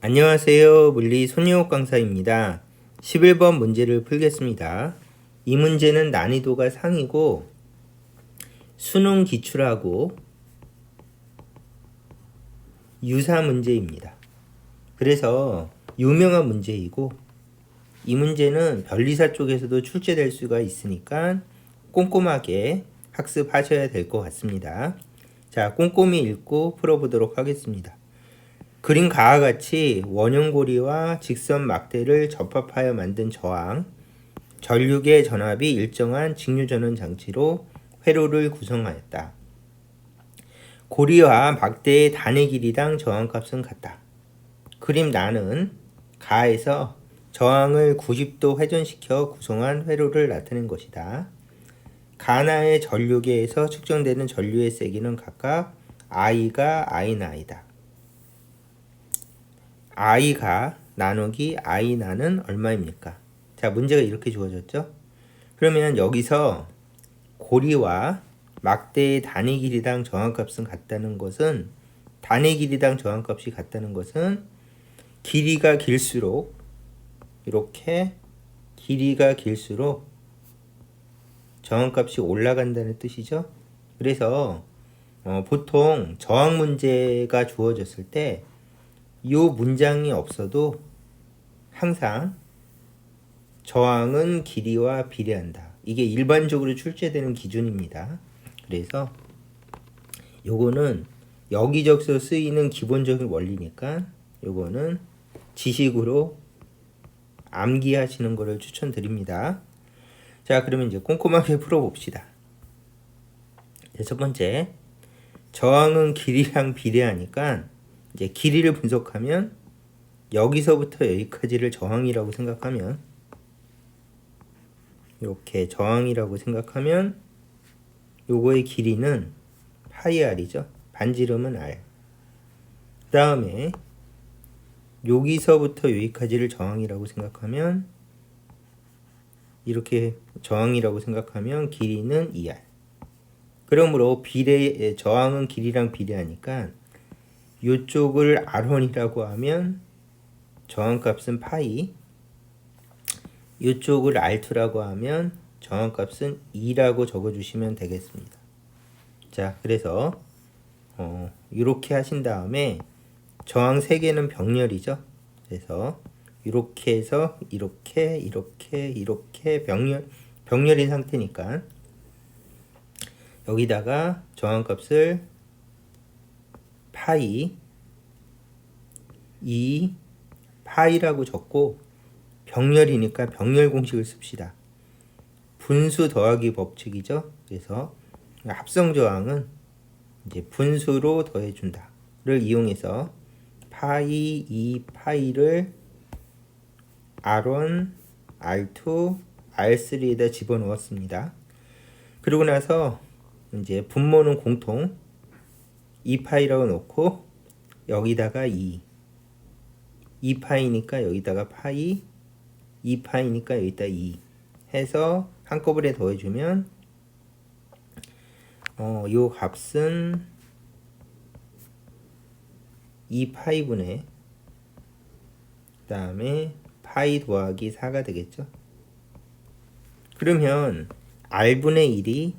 안녕하세요. 물리 손예옥 강사입니다. 11번 문제를 풀겠습니다. 이 문제는 난이도가 상이고 수능 기출하고 유사 문제입니다. 그래서 유명한 문제이고 이 문제는 변리사 쪽에서도 출제될 수가 있으니까 꼼꼼하게 학습하셔야 될 것 같습니다. 자, 꼼꼼히 읽고 풀어보도록 하겠습니다. 그린 가와 같이 원형고리와 직선 막대를 접합하여 만든 저항, 전류계 전압이 일정한 직류전원 장치로 회로를 구성하였다. 고리와 막대의 단의 길이당 저항값은 같다. 그림 나는 가에서 저항을 90도 회전시켜 구성한 회로를 나타낸 것이다. 가나의 전류계에서 측정되는 전류의 세기는 각각 I가 I나이다. I가 나누기 I나는 얼마입니까? 자, 문제가 이렇게 주어졌죠? 그러면 여기서 고리와 막대의 단위 길이당 저항값은 같다는 것은 단위 길이당 저항값이 같다는 것은 길이가 길수록 이렇게 길이가 길수록 저항값이 올라간다는 뜻이죠. 그래서 보통 저항 문제가 주어졌을 때 이 문장이 없어도 항상 저항은 길이와 비례한다. 이게 일반적으로 출제되는 기준입니다. 그래서 요거는 여기저기서 쓰이는 기본적인 원리니까 요거는 지식으로 암기하시는 것을 추천드립니다. 자, 그러면 이제 꼼꼼하게 풀어봅시다. 첫 번째, 저항은 길이랑 비례하니까 이제 길이를 분석하면 여기서부터 여기까지를 저항이라고 생각하면 이렇게 저항이라고 생각하면 요거의 길이는 파이 r이죠. 반지름은 r. 그 다음에 여기서부터 여기까지를 저항이라고 생각하면 이렇게 저항이라고 생각하면 길이는 2r. 그러므로 저항은 길이랑 비례하니까 이쪽을 R1이라고 하면 저항값은 파이, 이쪽을 R2라고 하면 저항값은 2라고 적어주시면 되겠습니다. 자, 그래서 이렇게 하신 다음에 저항 3개는 병렬이죠. 그래서 이렇게 해서 이렇게 병렬인 상태니까 여기다가 저항값을 파이 2 파이라고 적고 병렬이니까 병렬 공식을 씁시다. 분수 더하기 법칙이죠. 그래서 합성 저항은 이제 분수로 더해준다를 이용해서 파이 2 파이를 R1, R2, R3에다 집어넣었습니다. 그러고 나서 이제 분모는 공통 2파이라고 놓고 여기다가 2파이니까 여기다가 파이, 2파이니까 여기다 2 해서 한꺼번에 더해주면 요 값은 2파이분의 그 다음에 파이 더하기 4가 되겠죠. 그러면 R분의 1이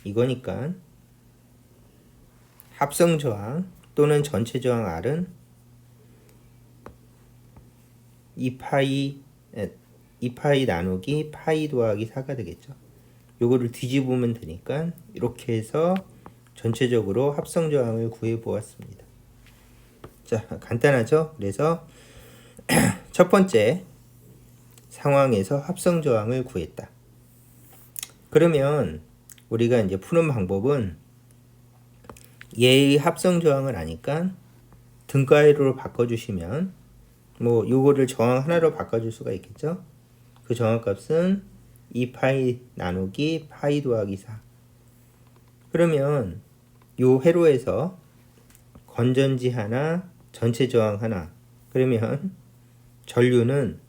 이거니까 합성 저항 또는 전체 저항 R은 2파이 나누기 파이 더하기 4가 되겠죠. 요거를 뒤집으면 되니까 이렇게 해서 전체적으로 합성 저항을 구해 보았습니다. 자, 간단하죠? 그래서 첫 번째 상황에서 합성 저항을 구했다. 그러면 우리가 이제 푸는 방법은 얘의 합성 저항을 아니까 등가위로 바꿔주시면 뭐 요거를 저항 하나로 바꿔줄 수가 있겠죠. 그 저항값은 2파이 나누기 파이 더하기 4. 그러면 요 회로에서 건전지 하나, 전체 저항 하나. 그러면 전류는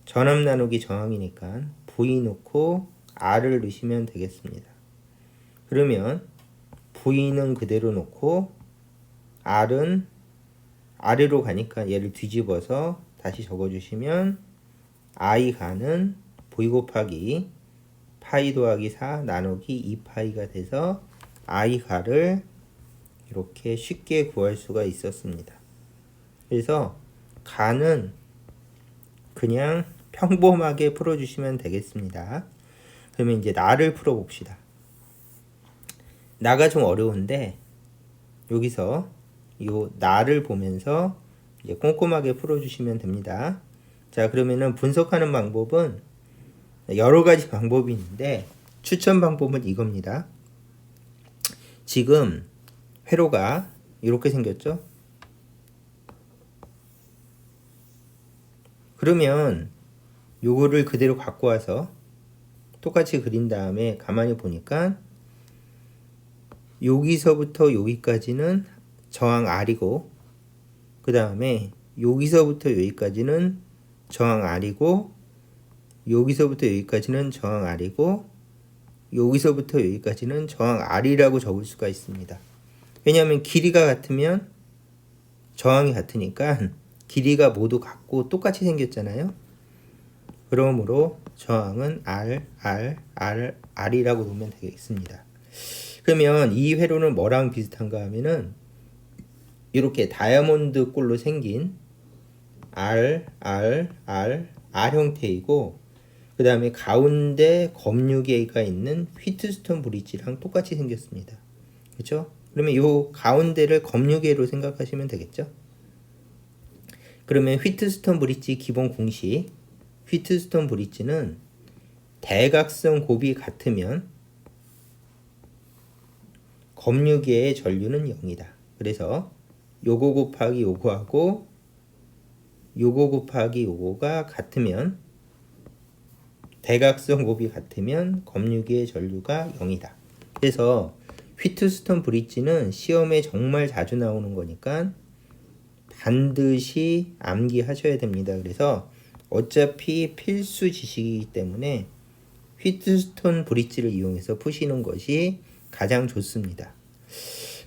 전압 나누기 저항이니까 V 놓고 R을 넣으시면 되겠습니다. 그러면 V는 그대로 놓고 R은 아래로 가니까 얘를 뒤집어서 다시 적어주시면 I 가는 V 곱하기 파이 더하기 4 나누기 2파이가 돼서 I 가를 이렇게 쉽게 구할 수가 있었습니다. 그래서 가는 그냥 평범하게 풀어주시면 되겠습니다. 그러면 이제 나를 풀어봅시다. 나가 좀 어려운데 여기서 요 나를 보면서 이제 꼼꼼하게 풀어주시면 됩니다. 자, 그러면은 분석하는 방법은 여러 가지 방법이 있는데 추천 방법은 이겁니다. 지금 회로가 이렇게 생겼죠? 그러면 요거를 그대로 갖고 와서 똑같이 그린 다음에 가만히 보니까 여기서부터 여기까지는 저항 R이고 그 다음에 여기서부터 여기까지는 저항 R이고 여기서부터 여기까지는 저항 R이고 여기서부터 여기까지는 저항 R이라고 적을 수가 있습니다. 왜냐하면 길이가 같으면 저항이 같으니까 길이가 모두 같고 똑같이 생겼잖아요. 그러므로 저항은 R이라고 놓으면 되겠습니다. 그러면 이 회로는 뭐랑 비슷한가 하면은 이렇게 다이아몬드 꼴로 생긴 R 형태이고 그 다음에 가운데 검유계가 있는 휘트스톤 브릿지랑 똑같이 생겼습니다. 그렇죠? 그러면 이 가운데를 검유계로 생각하시면 되겠죠? 그러면 휘트스톤 브릿지 기본 공식 휘트스톤 브릿지는 대각선 곱이 같으면 검유계의 전류는 0이다. 그래서 요거 곱하기 요거하고 요거 곱하기 요거가 같으면 대각선 곱이 같으면 검유계의 전류가 0이다. 그래서 휘트스톤 브릿지는 시험에 정말 자주 나오는 거니까 반드시 암기하셔야 됩니다. 그래서 어차피 필수 지식이기 때문에 휘트스톤 브릿지를 이용해서 푸시는 것이 가장 좋습니다.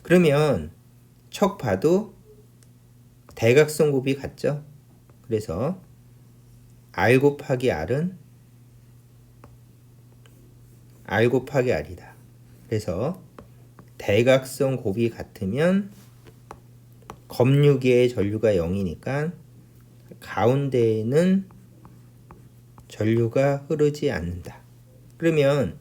그러면 척 봐도 대각선 곱이 같죠? 그래서 R 곱하기 R은 R 곱하기 R이다. 그래서 대각선 곱이 같으면 검유계의 전류가 0이니까 가운데에는 전류가 흐르지 않는다. 그러면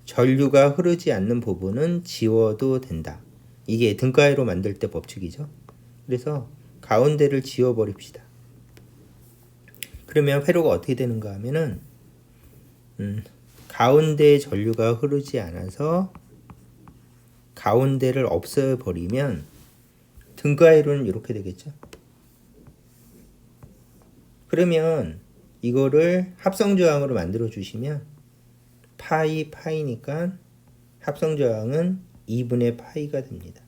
전류가 흐르지 않는 부분은 지워도 된다. 이게 등가위로 만들 때 법칙이죠. 그래서 가운데를 지워버립시다. 그러면 회로가 어떻게 되는가 하면은 가운데에 전류가 흐르지 않아서 가운데를 없애버리면 등가위로는 이렇게 되겠죠. 그러면 이거를 합성저항으로 만들어 주시면 파이니까 합성저항은 2분의 파이가 됩니다.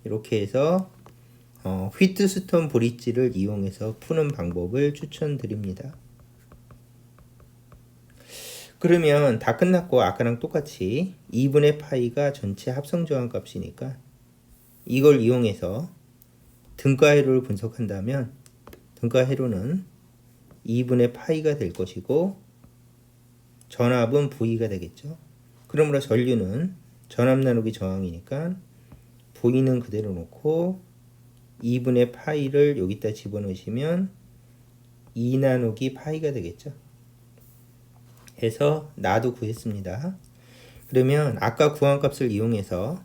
이렇게 해서 휘트스톤 브릿지를 이용해서 푸는 방법을 추천드립니다. 그러면 다 끝났고 아까랑 똑같이 2분의 파이가 전체 합성저항 값이니까 이걸 이용해서 등가회로를 분석한다면 등가회로는 2분의 파이가 될 것이고 전압은 V가 되겠죠. 그러므로 전류는 전압 나누기 저항이니까 V는 그대로 놓고 2분의 파이를 여기다 집어넣으시면 2 나누기 파이가 되겠죠. 해서 나도 구했습니다. 그러면 아까 구한 값을 이용해서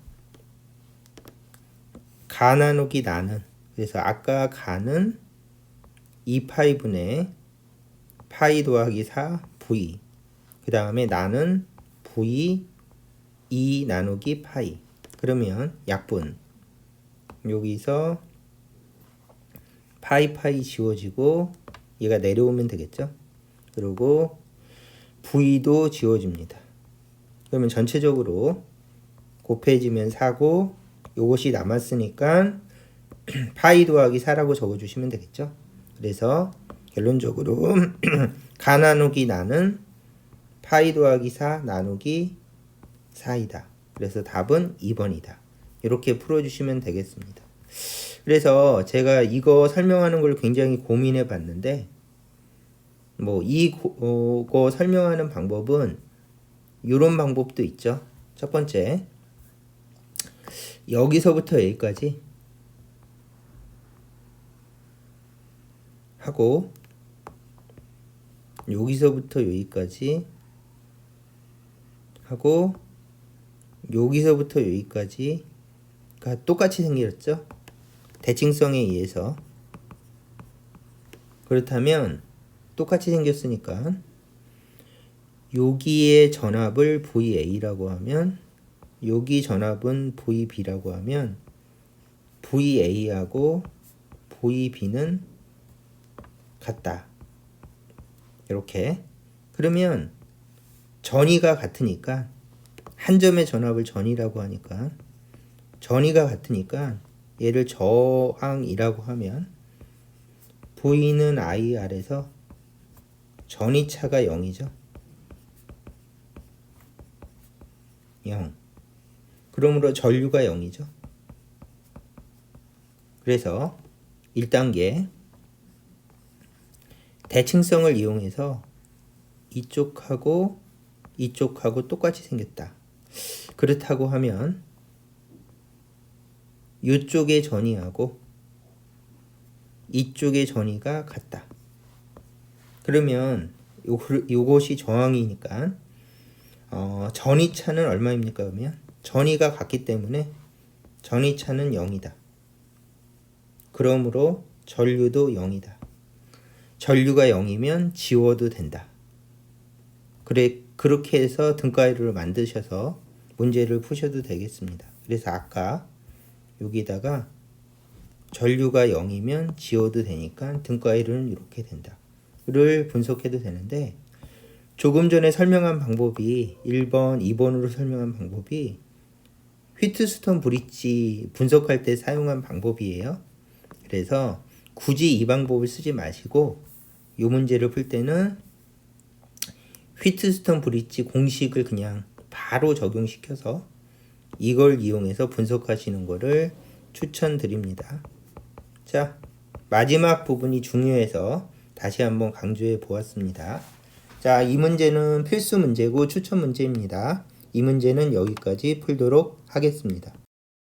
가 나누기 나는, 그래서 아까 가는 2파이분의 파이 더하기 4 V, 그 다음에 나는 V 2 나누기 파이. 그러면 약분 여기서 파이 지워지고 얘가 내려오면 되겠죠. 그리고 V도 지워집니다. 그러면 전체적으로 곱해지면 4고 요것이 남았으니까 파이 더하기 4라고 적어주시면 되겠죠. 그래서 결론적으로 가 나누기 나는 파이 더하기 4 나누기 4이다. 그래서 답은 2번이다. 이렇게 풀어주시면 되겠습니다. 그래서 제가 이거 설명하는 걸 굉장히 고민해 봤는데 뭐 이거 설명하는 방법은 이런 방법도 있죠. 첫 번째, 여기서부터 여기까지 하고 여기서부터 여기까지 하고 여기서부터 여기까지가 똑같이 생겼죠. 대칭성에 의해서. 그렇다면 똑같이 생겼으니까 여기에 전압을 VA라고 하면 여기 전압은 VB라고 하면 VA하고 VB는 같다. 이렇게. 그러면 전위가 같으니까 한 점의 전압을 전이라고 하니까 전위가 같으니까 얘를 저항이라고 하면 V는 IR에서 전위차가 0이죠. 0. 그러므로 전류가 0이죠. 그래서 1단계 대칭성을 이용해서 이쪽하고 이쪽하고 똑같이 생겼다. 그렇다고 하면 이쪽의 전위하고 이쪽의 전위가 같다. 그러면 요것이 저항이니까 전위차는 얼마입니까? 그러면 전위가 같기 때문에 전위차는 0이다. 그러므로 전류도 0이다. 전류가 0이면 지워도 된다. 그렇게 해서 등가위를 만드셔서 문제를 푸셔도 되겠습니다. 그래서 아까 여기다가 전류가 0이면 지워도 되니까 등가위는 이렇게 된다. 를 분석해도 되는데 조금 전에 설명한 방법이 1번, 2번으로 설명한 방법이 휘트스톤 브릿지 분석할 때 사용한 방법이에요. 그래서 굳이 이 방법을 쓰지 마시고 이 문제를 풀 때는 휘트스톤 브릿지 공식을 그냥 바로 적용시켜서 이걸 이용해서 분석하시는 거를 추천드립니다. 자, 마지막 부분이 중요해서 다시 한번 강조해 보았습니다. 자, 이 문제는 필수 문제고 추천 문제입니다. 이 문제는 여기까지 풀도록 하겠습니다.